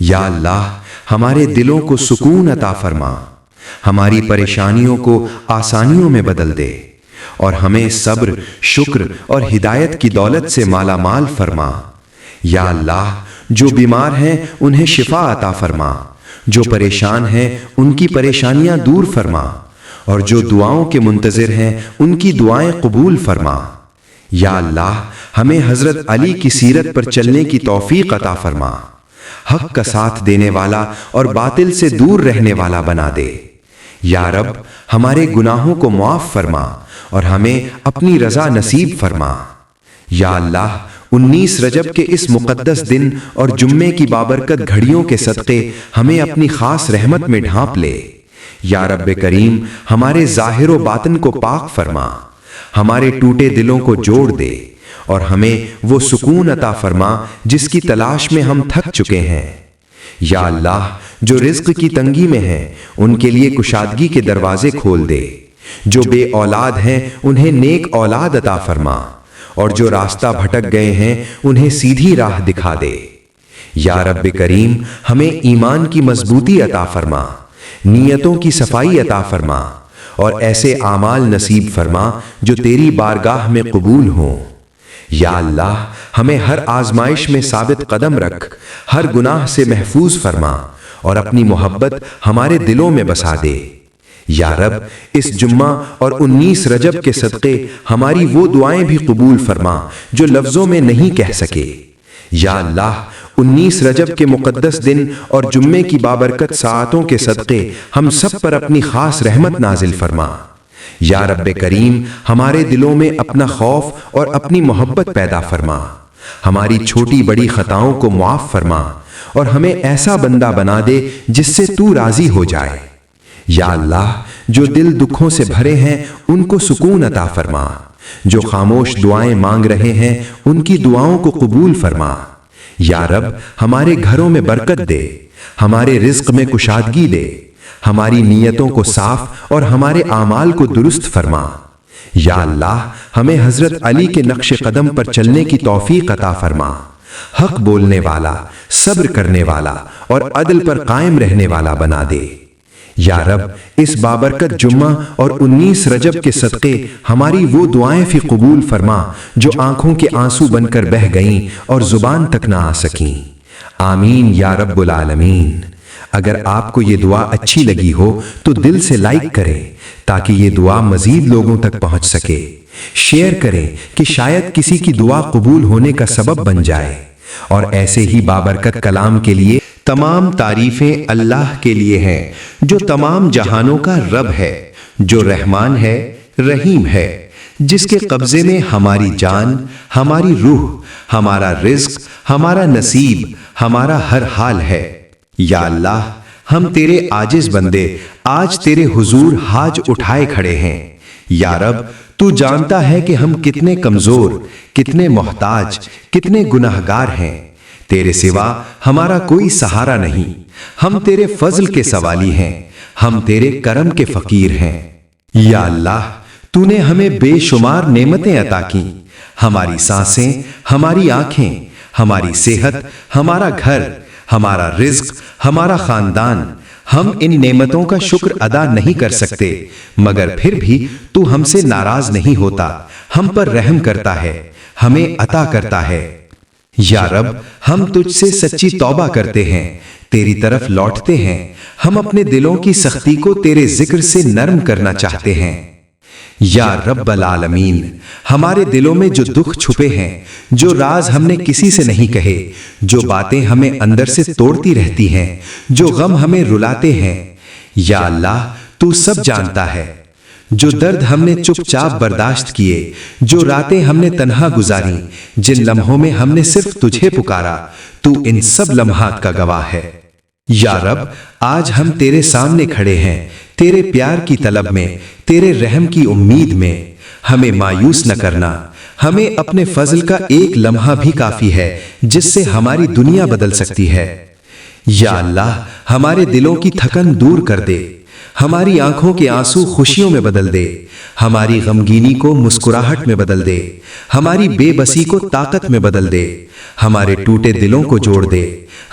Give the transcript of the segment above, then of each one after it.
یا اللہ ہمارے دلوں کو سکون عطا فرما، ہماری پریشانیوں کو آسانیوں میں بدل دے، اور ہمیں صبر، شکر اور ہدایت کی دولت سے مالا مال فرما۔ یا اللہ جو بیمار ہیں انہیں شفا عطا فرما، جو پریشان ہیں ان کی پریشانیاں دور فرما، اور جو دعاؤں کے منتظر ہیں ان کی دعائیں قبول فرما۔ یا اللہ ہمیں حضرت علی کی سیرت پر چلنے کی توفیق عطا فرما، حق کا ساتھ دینے والا اور باطل سے دور رہنے والا بنا دے۔ یا رب ہمارے گناہوں کو معاف فرما اور ہمیں اپنی رضا نصیب فرما۔ یا اللہ 19 رجب کے اس مقدس دن اور جمعے کی بابرکت گھڑیوں کے صدقے ہمیں اپنی خاص رحمت میں ڈھانپ لے۔ یا رب کریم ہمارے ظاہر و باطن کو پاک فرما، ہمارے ٹوٹے دلوں کو جوڑ دے، اور ہمیں وہ سکون عطا فرما جس کی تلاش میں ہم تھک چکے ہیں۔ یا اللہ جو رزق کی تنگی میں ہیں ان کے لیے کشادگی کے دروازے کھول دے، جو بے اولاد ہیں انہیں نیک اولاد عطا فرما، اور جو راستہ بھٹک گئے ہیں انہیں سیدھی راہ دکھا دے۔ یا رب کریم ہمیں ایمان کی مضبوطی عطا فرما، نیتوں کی صفائی عطا فرما، اور ایسے اعمال نصیب فرما جو تیری بارگاہ میں قبول ہوں۔ یا اللہ ہمیں ہر آزمائش میں ثابت قدم رکھ، ہر گناہ سے محفوظ فرما، اور اپنی محبت ہمارے دلوں میں بسا دے۔ یا رب اس جمعہ اور 19 رجب کے صدقے ہماری وہ دعائیں بھی قبول فرما جو لفظوں میں نہیں کہہ سکے۔ یا اللہ 19 رجب کے مقدس دن اور جمعے کی بابرکت ساعتوں کے صدقے ہم سب پر اپنی خاص رحمت نازل فرما۔ یا رب کریم ہمارے دلوں میں اپنا خوف اور اپنی محبت پیدا فرما، ہماری چھوٹی بڑی خطاؤں کو معاف فرما، اور ہمیں ایسا بندہ بنا دے جس سے تو راضی ہو جائے۔ یا اللہ جو دل دکھوں سے بھرے ہیں ان کو سکون عطا فرما، جو خاموش دعائیں مانگ رہے ہیں ان کی دعاؤں کو قبول فرما۔ یا رب ہمارے گھروں میں برکت دے، ہمارے رزق میں کشادگی دے، ہماری نیتوں کو صاف اور ہمارے اعمال کو درست فرما۔ یا اللہ ہمیں حضرت علی کے نقش قدم پر چلنے کی توفیق عطا فرما، حق بولنے والا، صبر کرنے والا اور عدل پر قائم رہنے والا بنا دے۔ یا رب اس بابرکت جمعہ اور 19 رجب کے صدقے ہماری وہ دعائیں بھی قبول فرما جو آنکھوں کے آنسو بن کر بہہ گئیں اور زبان تک نہ آ سکیں۔ آمین یا رب العالمین۔ اگر آپ کو یہ دعا اچھی لگی ہو تو دل سے لائک کریں تاکہ یہ دعا مزید لوگوں تک پہنچ سکے۔ شیئر کریں کہ شاید کسی کی دعا قبول ہونے کا سبب بن جائے، اور ایسے ہی بابرکت کلام کے لیے تمام تعریفیں اللہ کے لیے ہیں جو تمام جہانوں کا رب ہے، جو رحمان ہے، رحیم ہے، جس کے قبضے میں ہماری جان، ہماری روح، ہمارا رزق، ہمارا نصیب، ہمارا ہر حال ہے۔ یا اللہ ہم تیرے عاجز بندے آج تیرے حضور حاج اٹھائے کھڑے ہیں۔ یا رب تو جانتا ہے کہ ہم کتنے کمزور، کتنے محتاج، کتنے گناہگار ہیں۔ تیرے سوا ہمارا کوئی سہارا نہیں، ہم تیرے فضل کے سوالی ہیں، ہم تیرے کرم کے فقیر ہیں۔ یا اللہ تو نے ہمیں بے شمار نعمتیں عطا کیں، ہماری سانسیں، ہماری آنکھیں، ہماری صحت، ہمارا گھر، ہمارا رزق، ہمارا خاندان۔ ہم ان نعمتوں کا شکر ادا نہیں کر سکتے، مگر پھر بھی تو ہم سے ناراض نہیں ہوتا، ہم پر رحم کرتا ہے، ہمیں عطا کرتا ہے۔ یا رب ہم تجھ سے سچی توبہ کرتے ہیں، تیری طرف لوٹتے ہیں، ہم اپنے دلوں کی سختی کو تیرے ذکر سے نرم کرنا چاہتے ہیں۔ یا رب العالمین ہمارے دلوں میں جو دکھ چھپے ہیں، جو راز ہم نے کسی سے نہیں کہے، جو باتیں ہمیں اندر سے توڑتی رہتی ہیں، جو غم ہمیں رلاتے ہیں، یا اللہ تو سب جانتا ہے۔ جو درد ہم نے چپ چاپ برداشت کیے، جو راتیں ہم نے تنہا گزاری، جن لمحوں میں ہم نے صرف تجھے پکارا، تو ان سب لمحات کا گواہ ہے۔ یا رب آج ہم تیرے سامنے کھڑے ہیں، تیرے پیار کی طلب میں، تیرے رحم کی امید میں۔ ہمیں مایوس نہ کرنا، ہمیں اپنے فضل کا ایک لمحہ بھی کافی ہے جس سے ہماری دنیا بدل سکتی ہے۔ یا اللہ ہمارے دلوں کی تھکن دور کر دے، ہماری آنکھوں کے آنسو خوشیوں میں بدل دے، ہماری غمگینی کو مسکراہٹ میں بدل دے، ہماری بے بسی کو طاقت میں بدل دے، ہمارے ٹوٹے دلوں کو جوڑ دے،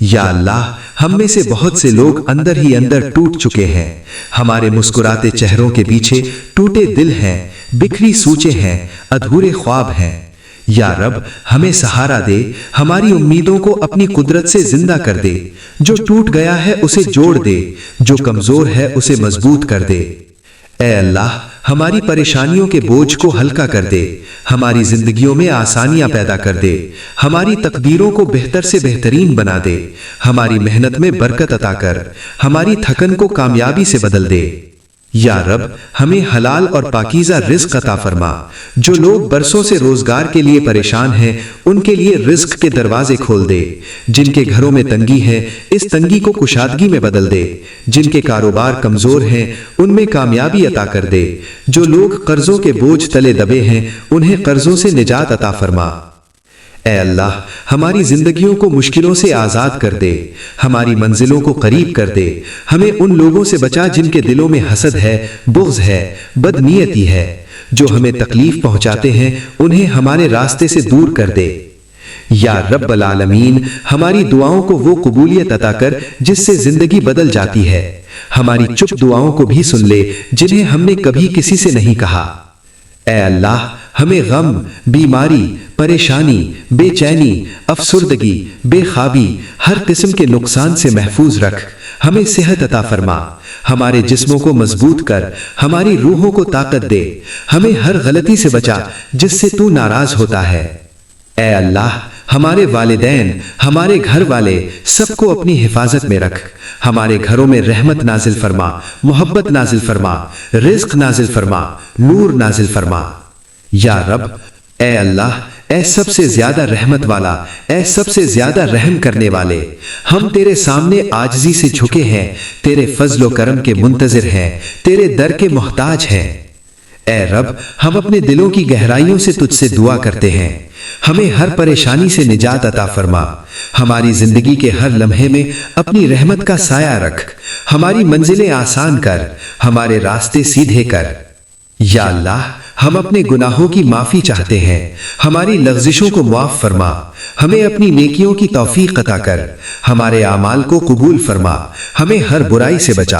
یا اللہ ہم میں سے بہت سے لوگ اندر ہی اندر ٹوٹ چکے ہیں، ہمارے مسکراتے چہروں کے پیچھے ٹوٹے دل ہیں، بکھری سوچیں ہیں، ادھورے خواب ہیں۔ یا رب ہمیں سہارا دے، ہماری امیدوں کو اپنی قدرت سے زندہ کر دے، جو ٹوٹ گیا ہے اسے جوڑ دے، جو کمزور ہے اسے مضبوط کر دے۔ اے اللہ ہماری پریشانیوں کے بوجھ کو ہلکا کر دے، ہماری زندگیوں میں آسانیاں پیدا کر دے، ہماری تقدیروں کو بہتر سے بہترین بنا دے، ہماری محنت میں برکت عطا کر، ہماری تھکن کو کامیابی سے بدل دے۔ یا رب ہمیں حلال اور پاکیزہ رزق عطا فرما، جو لوگ برسوں سے روزگار کے لیے پریشان ہیں ان کے لیے رزق کے دروازے کھول دے، جن کے گھروں میں تنگی ہے اس تنگی کو کشادگی میں بدل دے، جن کے کاروبار کمزور ہیں ان میں کامیابی عطا کر دے، جو لوگ قرضوں کے بوجھ تلے دبے ہیں انہیں قرضوں سے نجات عطا فرما۔ اے اللہ ہماری زندگیوں کو مشکلوں سے آزاد کر دے، ہماری منزلوں کو قریب کر دے، ہمیں ان لوگوں سے بچا جن کے دلوں میں حسد ہے، بغض ہے، بدنیتی ہے، جو ہمیں تکلیف پہنچاتے ہیں انہیں ہمارے راستے سے دور کر دے۔ یا رب العالمین ہماری دعاؤں کو وہ قبولیت عطا کر جس سے زندگی بدل جاتی ہے، ہماری چپ دعاؤں کو بھی سن لے جنہیں ہم نے کبھی کسی سے نہیں کہا۔ اے اللہ ہمیں غم، بیماری، پریشانی، بے چینی، افسردگی، بے خوابی، ہر قسم کے نقصان سے محفوظ رکھ، ہمیں صحت عطا فرما، ہمارے جسموں کو مضبوط کر، ہماری روحوں کو طاقت دے، ہمیں ہر غلطی سے بچا جس سے تو ناراض ہوتا ہے۔ اے اللہ ہمارے والدین، ہمارے گھر والے سب کو اپنی حفاظت میں رکھ، ہمارے گھروں میں رحمت نازل فرما، محبت نازل فرما، رزق نازل فرما، نور نازل فرما۔ یا رب اے اللہ اے سب سے زیادہ رحمت والا، اے سب سے زیادہ رحم کرنے والے، ہم تیرے سامنے عاجزی سے جھکے ہیں، تیرے فضل و کرم کے منتظر ہیں، تیرے در کے محتاج ہیں۔ اے رب ہم اپنے دلوں کی گہرائیوں سے تجھ سے دعا کرتے ہیں، ہمیں ہر پریشانی سے نجات عطا فرما، ہماری زندگی کے ہر لمحے میں اپنی رحمت کا سایہ رکھ، ہماری منزلیں آسان کر، ہمارے راستے سیدھے کر۔ یا اللہ ہم اپنے گناہوں کی معافی چاہتے ہیں، ہماری لغزشوں کو معاف فرما، ہمیں اپنی نیکیوں کی توفیق عطا کر، ہمارے اعمال کو قبول فرما، ہمیں ہر برائی سے بچا۔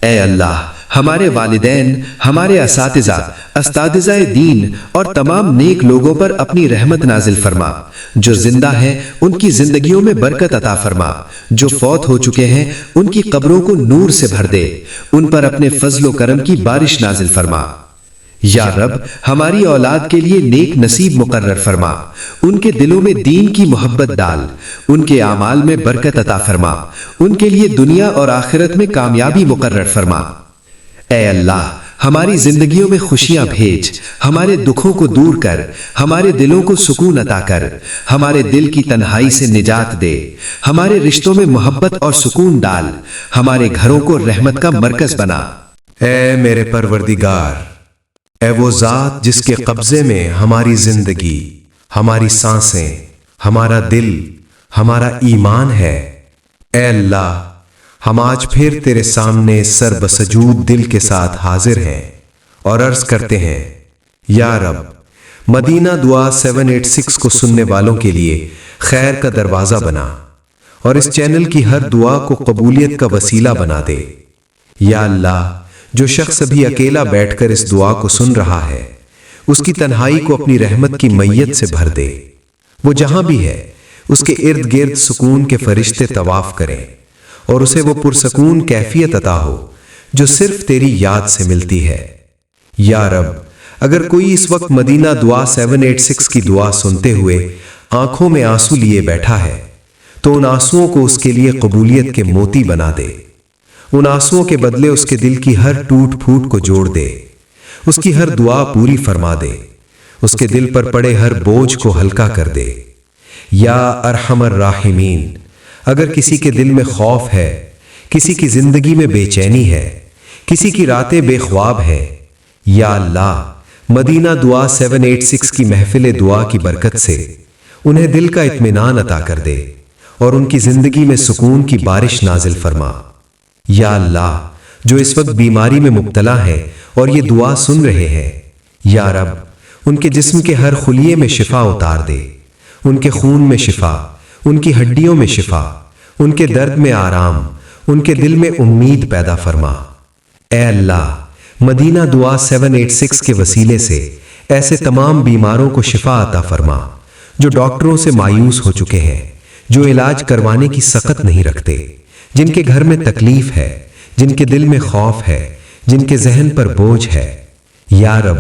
اے اللہ ہمارے والدین، ہمارے اساتذہ دین اور تمام نیک لوگوں پر اپنی رحمت نازل فرما، جو زندہ ہیں ان کی زندگیوں میں برکت عطا فرما، جو فوت ہو چکے ہیں ان کی قبروں کو نور سے بھر دے، ان پر اپنے فضل و کرم کی بارش نازل فرما۔ یا رب ہماری اولاد کے لیے نیک نصیب مقرر فرما، ان کے دلوں میں دین کی محبت ڈال، ان کے اعمال میں برکت عطا فرما، ان کے لیے دنیا اور آخرت میں کامیابی مقرر فرما۔ اے اللہ ہماری زندگیوں میں خوشیاں بھیج، ہمارے دکھوں کو دور کر، ہمارے دلوں کو سکون عطا کر، ہمارے دل کی تنہائی سے نجات دے، ہمارے رشتوں میں محبت اور سکون ڈال، ہمارے گھروں کو رحمت کا مرکز بنا۔ اے میرے پروردگار، اے وہ ذات جس کے قبضے میں ہماری زندگی، ہماری سانسیں، ہمارا دل، ہمارا ایمان ہے، اے اللہ ہم آج پھر تیرے سامنے سر بسجود دل کے ساتھ حاضر ہیں اور عرض کرتے ہیں، یا رب مدینہ دعا 786 کو سننے والوں کے لیے خیر کا دروازہ بنا اور اس چینل کی ہر دعا کو قبولیت کا وسیلہ بنا دے۔ یا اللہ جو شخص ابھی اکیلا بیٹھ کر اس دعا کو سن رہا ہے، اس کی تنہائی کو اپنی رحمت کی میت سے بھر دے، وہ جہاں بھی ہے اس کے ارد گرد سکون کے فرشتے طواف کریں اور اسے وہ پرسکون کیفیت عطا ہو جو صرف تیری یاد سے ملتی ہے۔ یا رب اگر کوئی اس وقت مدینہ دعا 786 کی دعا سنتے ہوئے آنکھوں میں آنسو لیے بیٹھا ہے تو ان آنسوؤں کو اس کے لیے قبولیت کے موتی بنا دے، ان آنسوؤں کے بدلے اس کے دل کی ہر ٹوٹ پھوٹ کو جوڑ دے، اس کی ہر دعا پوری فرما دے، اس کے دل پر پڑے ہر بوجھ کو ہلکا کر دے۔ یا ارحم الراحمین اگر کسی کے دل میں خوف ہے، کسی کی زندگی میں بے چینی ہے، کسی کی راتیں بے خواب ہیں، یا اللہ مدینہ دعا 786 کی محفل دعا کی برکت سے انہیں دل کا اطمینان عطا کر دے اور ان کی زندگی میں سکون کی بارش نازل فرما۔ یا اللہ جو اس وقت بیماری میں مبتلا ہیں اور یہ دعا سن رہے ہیں، یا رب ان کے جسم کے ہر خلیے میں شفا اتار دے، ان کے خون میں شفا، ان کی ہڈیوں میں شفا، ان کے درد میں آرام، ان کے دل میں امید پیدا فرما۔ اے اللہ، مدینہ دعا 786 کے وسیلے سے ایسے تمام بیماروں کو شفا عطا فرما جو ڈاکٹروں سے مایوس ہو چکے ہیں، جو علاج کروانے کی سخت نہیں رکھتے، جن کے گھر میں تکلیف ہے، جن کے دل میں خوف ہے، جن کے ذہن پر بوجھ ہے۔ یا رب،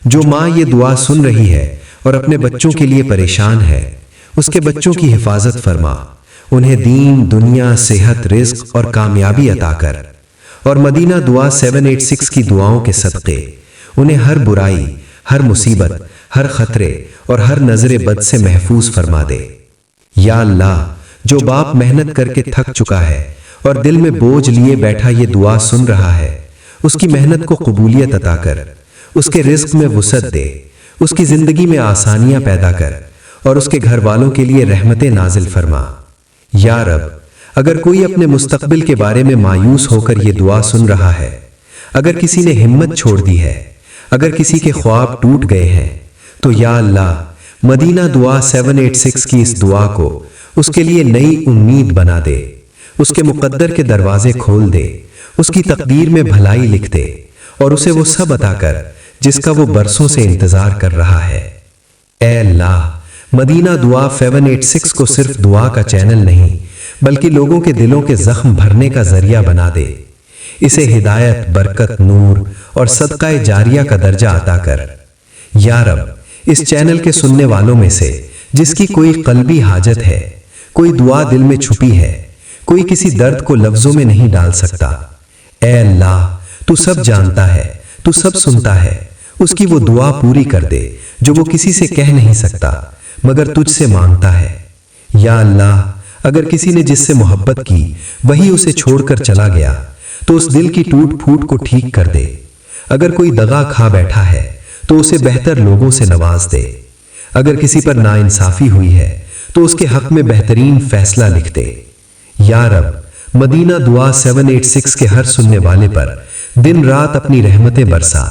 جو ماں یہ دعا سن رہی ہے اور اپنے بچوں کے لیے پریشان ہے، اس کے بچوں کی حفاظت فرما، انہیں دین، دنیا، صحت، رزق اور کامیابی عطا کر، اور مدینہ دعا 786 کی دعاؤں کے صدقے انہیں ہر برائی، ہر مصیبت، ہر خطرے اور ہر نظر بد سے محفوظ فرما دے۔ یا اللہ، جو باپ محنت کر کے تھک چکا ہے اور دل میں بوجھ لیے بیٹھا یہ دعا سن رہا ہے، اس کی محنت کو قبولیت عطا کر، اس کے رزق میں وسعت دے، اس کی زندگی میں آسانیاں پیدا کر، اور اس کے گھر والوں کے لیے رحمتیں نازل فرما۔ یا رب، اگر کوئی اپنے مستقبل کے بارے میں مایوس ہو کر یہ دعا سن رہا ہے، اگر کسی نے ہمت چھوڑ دی ہے، اگر کسی کے خواب ٹوٹ گئے ہیں، تو یا اللہ، مدینہ دعا 786 کی اس دعا کو اس کے لیے نئی امید بنا دے، اس کے مقدر کے دروازے کھول دے، اس کی تقدیر میں بھلائی لکھ دے، اور اسے وہ سب عطا کر جس کا وہ برسوں سے انتظار کر رہا ہے۔ اے اللہ، مدینہ دعا 786 کو صرف دعا کا چینل نہیں بلکہ لوگوں کے دلوں کے زخم بھرنے کا ذریعہ بنا دے۔ اسے ہدایت، برکت، نور اور صدقہ جاریہ کا درجہ عطا کر۔ یا رب، اس چینل کے سننے والوں میں سے جس کی کوئی قلبی حاجت ہے، کوئی دعا دل میں چھپی ہے، کوئی کسی درد کو لفظوں میں نہیں ڈال سکتا، اے اللہ، تو سب جانتا ہے، تو سب سنتا ہے، اس کی وہ دعا پوری کر دے جو وہ کسی سے کہہ نہیں سکتا مگر تجھ سے مانگتا ہے۔ یا اللہ، اگر کسی نے جس سے محبت کی وہی اسے چھوڑ کر چلا گیا تو اس دل کی ٹوٹ پھوٹ کو ٹھیک کر دے۔ اگر کوئی دغا کھا بیٹھا ہے تو اسے بہتر لوگوں سے نواز دے۔ اگر کسی پر ناانصافی ہوئی ہے تو اس کے حق میں بہترین فیصلہ لکھ دے۔ یا رب، مدینہ دعا 786 کے ہر سننے والے پر دن رات اپنی رحمتیں برسا،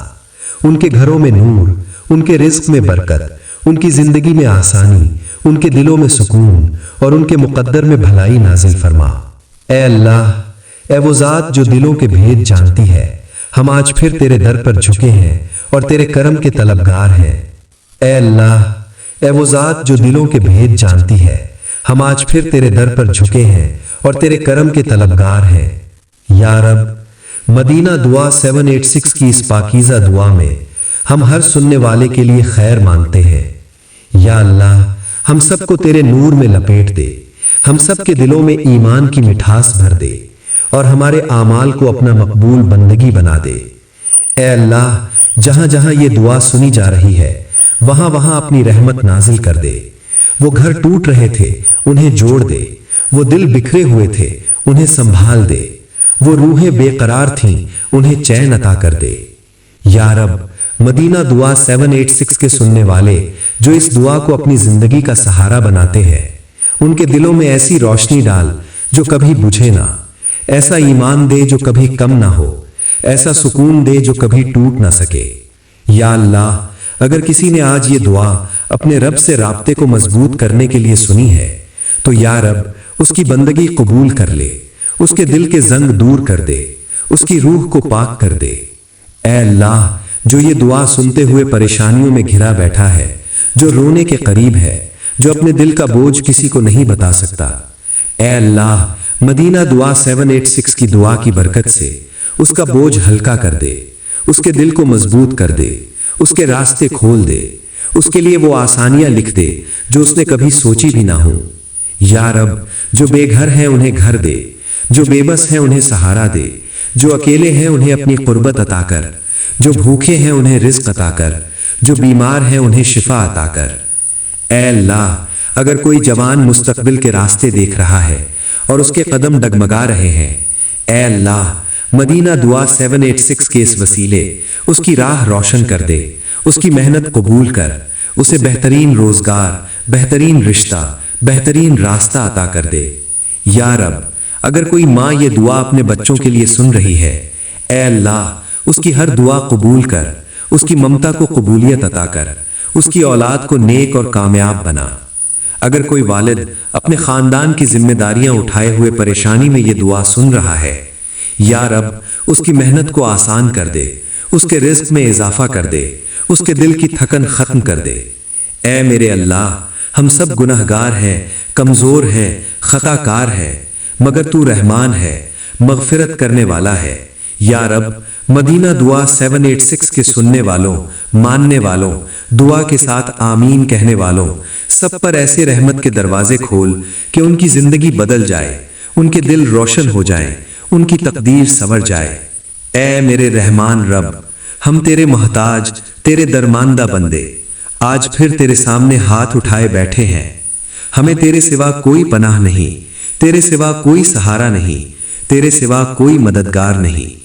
ان کے گھروں میں نور، ان کے رزق میں برکت، ان کی زندگی میں آسانی، ان کے دلوں میں سکون اور ان کے مقدر میں بھلائی نازل فرما۔ اے اللہ، اے وہ ذات جو دلوں کے بھید جانتی ہے، ہم آج پھر تیرے در پر جھکے ہیں اور تیرے کرم کے طلبگار ہیں۔ اے اللہ، اے وہ ذات جو دلوں کے بھید جانتی ہے، ہم آج پھر تیرے در پر جھکے ہیں اور تیرے کرم کے طلبگار ہیں۔ یا رب، مدینہ دعا 786 کی اس پاکیزہ دعا میں ہم ہر سننے والے کے لیے خیر مانگتے ہیں۔ یا اللہ، ہم سب کو تیرے نور میں لپیٹ دے، ہم سب کے دلوں میں ایمان کی مٹھاس بھر دے اور ہمارے اعمال کو اپنا مقبول بندگی بنا دے۔ اے اللہ، جہاں جہاں یہ دعا سنی جا رہی ہے وہاں وہاں اپنی رحمت نازل کر دے۔ وہ گھر ٹوٹ رہے تھے انہیں جوڑ دے، وہ دل بکھرے ہوئے تھے انہیں سنبھال دے، وہ روحیں بے قرار تھیں انہیں چین عطا کر دے۔ یا رب، مدینہ دعا 786 کے سننے والے جو اس دعا کو اپنی زندگی کا سہارا بناتے ہیں، ان کے دلوں میں ایسی روشنی ڈال جو کبھی بجھے نہ، ایسا ایمان دے جو کبھی کم نہ ہو، ایسا سکون دے جو کبھی ٹوٹ نہ سکے۔ یا اللہ، اگر کسی نے آج یہ دعا اپنے رب سے رابطے کو مضبوط کرنے کے لیے سنی ہے تو یا رب، اس کی بندگی قبول کر لے، اس کے دل کے زنگ دور کر دے، اس کی روح کو پاک کر دے۔ اے اللہ، جو یہ دعا سنتے ہوئے پریشانیوں میں گھرا بیٹھا ہے، جو رونے کے قریب ہے، جو اپنے دل کا بوجھ کسی کو نہیں بتا سکتا، اے اللہ، مدینہ دعا 786 کی دعا کی برکت سے اس کا بوجھ ہلکا کر دے، اس کے دل کو مضبوط کر دے، اس کے راستے کھول دے، اس کے لیے وہ آسانیاں لکھ دے جو اس نے کبھی سوچی بھی نہ ہو۔ یا رب، جو بے گھر ہیں انہیں گھر دے، جو بے بس ہیں انہیں سہارا دے، جو اکیلے ہیں انہیں اپنی قربت عطا کر، جو بھوکے ہیں انہیں رزق عطا کر، جو بیمار ہیں انہیں شفا عطا کر۔ اے اللہ، اگر کوئی جوان مستقبل کے راستے دیکھ رہا ہے اور اس کے قدم ڈگمگا رہے ہیں، اے اللہ، مدینہ دعا 786 کے اس وسیلے اس کی راہ روشن کر دے، اس کی محنت قبول کر، اسے بہترین روزگار، بہترین رشتہ، بہترین راستہ عطا کر دے۔ یا رب، اگر کوئی ماں یہ دعا اپنے بچوں کے لیے سن رہی ہے، اے اللہ، اس کی ہر دعا قبول کر، اس کی ممتا کو قبولیت عطا کر، اس کی اولاد کو نیک اور کامیاب بنا۔ اگر کوئی والد اپنے خاندان کی ذمہ داریاں اٹھائے ہوئے پریشانی میں یہ دعا سن رہا ہے، یا رب اس کی محنت کو آسان کر دے، اس کے رزق میں اضافہ کر دے، اس کے دل کی تھکن ختم کر دے۔ اے میرے اللہ، ہم سب گناہگار ہیں، کمزور ہیں، خطا کار ہیں، مگر تو رحمان ہے، مغفرت کرنے والا ہے۔ یا رب مدینہ دعا 786 کے سننے والوں، ماننے والوں، دعا کے ساتھ آمین کہنے والوں سب پر ایسے رحمت کے دروازے کھول کہ ان کی زندگی بدل جائے، ان کے دل روشن ہو جائیں، ان کی تقدیر سنور جائے۔ اے میرے رحمان رب، ہم تیرے محتاج، تیرے درماندہ بندے آج پھر تیرے سامنے ہاتھ اٹھائے بیٹھے ہیں۔ ہمیں تیرے سوا کوئی پناہ نہیں، تیرے سوا کوئی سہارا نہیں، تیرے سوا کوئی مددگار نہیں۔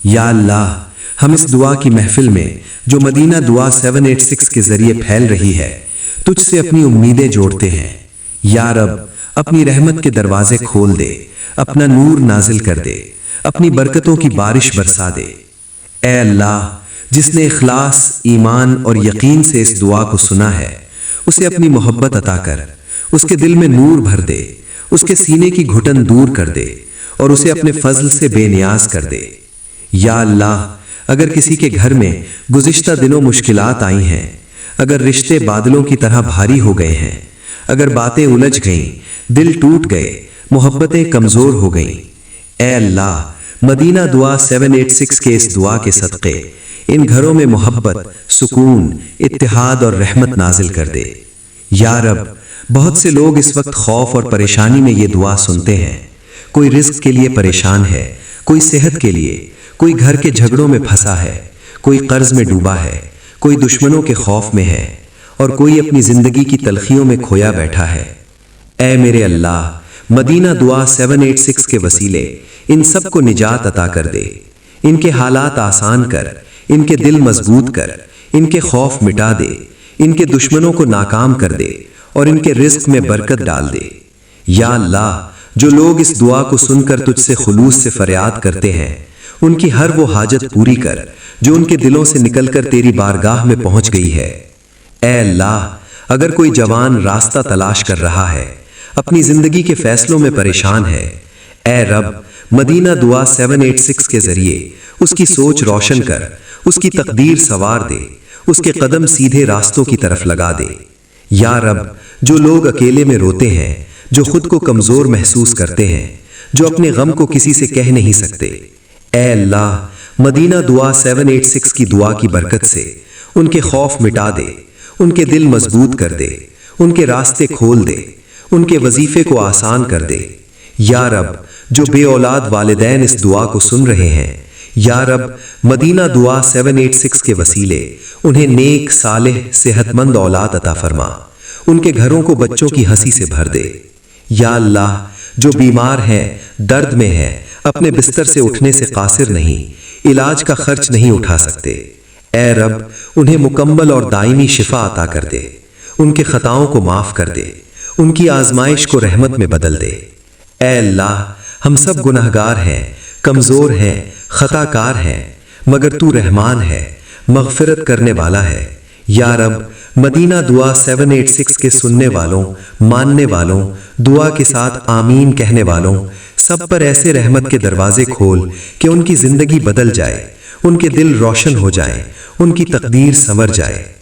یا اللہ، ہم اس دعا کی محفل میں جو مدینہ دعا 786 کے ذریعے پھیل رہی ہے، تجھ سے اپنی امیدیں جوڑتے ہیں۔ یا رب اپنی رحمت کے دروازے کھول دے، اپنا نور نازل کر دے، اپنی برکتوں کی بارش برسا دے۔ اے اللہ، جس نے اخلاص، ایمان اور یقین سے اس دعا کو سنا ہے، اسے اپنی محبت عطا کر، اس کے دل میں نور بھر دے، اس کے سینے کی گھٹن دور کر دے اور اسے اپنے فضل سے بے نیاز کر دے۔ یا اللہ، اگر کسی کے گھر میں گزشتہ دنوں مشکلات آئی ہیں، اگر رشتے بادلوں کی طرح بھاری ہو گئے ہیں، اگر باتیں الجھ گئیں، دل ٹوٹ گئے، محبتیں کمزور ہو گئیں، اے اللہ مدینہ دعا 786 کے اس دعا کے صدقے ان گھروں میں محبت، سکون، اتحاد اور رحمت نازل کر دے۔ یا رب بہت سے لوگ اس وقت خوف اور پریشانی میں یہ دعا سنتے ہیں۔ کوئی رزق کے لیے پریشان ہے، کوئی صحت کے لیے، کوئی گھر کے جھگڑوں میں پھنسا ہے، کوئی قرض میں ڈوبا ہے، کوئی دشمنوں کے خوف میں ہے، اور کوئی اپنی زندگی کی تلخیوں میں کھویا بیٹھا ہے۔ اے میرے اللہ، مدینہ دعا 786 کے وسیلے ان سب کو نجات عطا کر دے، ان کے حالات آسان کر، ان کے دل مضبوط کر، ان کے خوف مٹا دے، ان کے دشمنوں کو ناکام کر دے اور ان کے رزق میں برکت ڈال دے۔ یا اللہ، جو لوگ اس دعا کو سن کر تجھ سے خلوص سے فریاد کرتے ہیں، ان کی ہر وہ حاجت پوری کر جو ان کے دلوں سے نکل کر تیری بارگاہ میں پہنچ گئی ہے۔ اے اللہ، اگر کوئی جوان راستہ تلاش کر رہا ہے، اپنی زندگی کے فیصلوں میں پریشان ہے، اے رب مدینہ دعا 786 کے ذریعے اس کی سوچ روشن کر، اس کی تقدیر سنوار دے، اس کے قدم سیدھے راستوں کی طرف لگا دے۔ یا رب جو لوگ اکیلے میں روتے ہیں، جو خود کو کمزور محسوس کرتے ہیں، جو اپنے غم کو کسی سے کہہ نہیں سکتے، اے اللہ مدینہ دعا 786 کی دعا کی برکت سے ان کے خوف مٹا دے، ان کے دل مضبوط کر دے، ان کے راستے کھول دے، ان کے وظیفے کو آسان کر دے۔ یا رب جو بے اولاد والدین اس دعا کو سن رہے ہیں، یا رب مدینہ دعا 786 کے وسیلے انہیں نیک، صالح، صحت مند اولاد عطا فرما، ان کے گھروں کو بچوں کی ہنسی سے بھر دے۔ یا اللہ جو بیمار ہیں، درد میں ہیں، اپنے بستر سے اٹھنے سے قاصر نہیں، علاج کا خرچ نہیں اٹھا سکتے، اے رب انہیں مکمل اور دائمی شفا عطا کر دے، ان کے خطاؤں کو معاف کر دے، ان کی آزمائش کو رحمت میں بدل دے۔ اے اللہ، ہم سب گناہگار ہیں، کمزور ہیں، خطا کار ہیں، مگر تو رحمان ہے، مغفرت کرنے والا ہے۔ یا رب مدینہ دعا 786 کے سننے والوں، ماننے والوں، دعا کے ساتھ آمین کہنے والوں سب پر ایسے رحمت کے دروازے کھول کہ ان کی زندگی بدل جائے، ان کے دل روشن ہو جائیں، ان کی تقدیر سنور جائے۔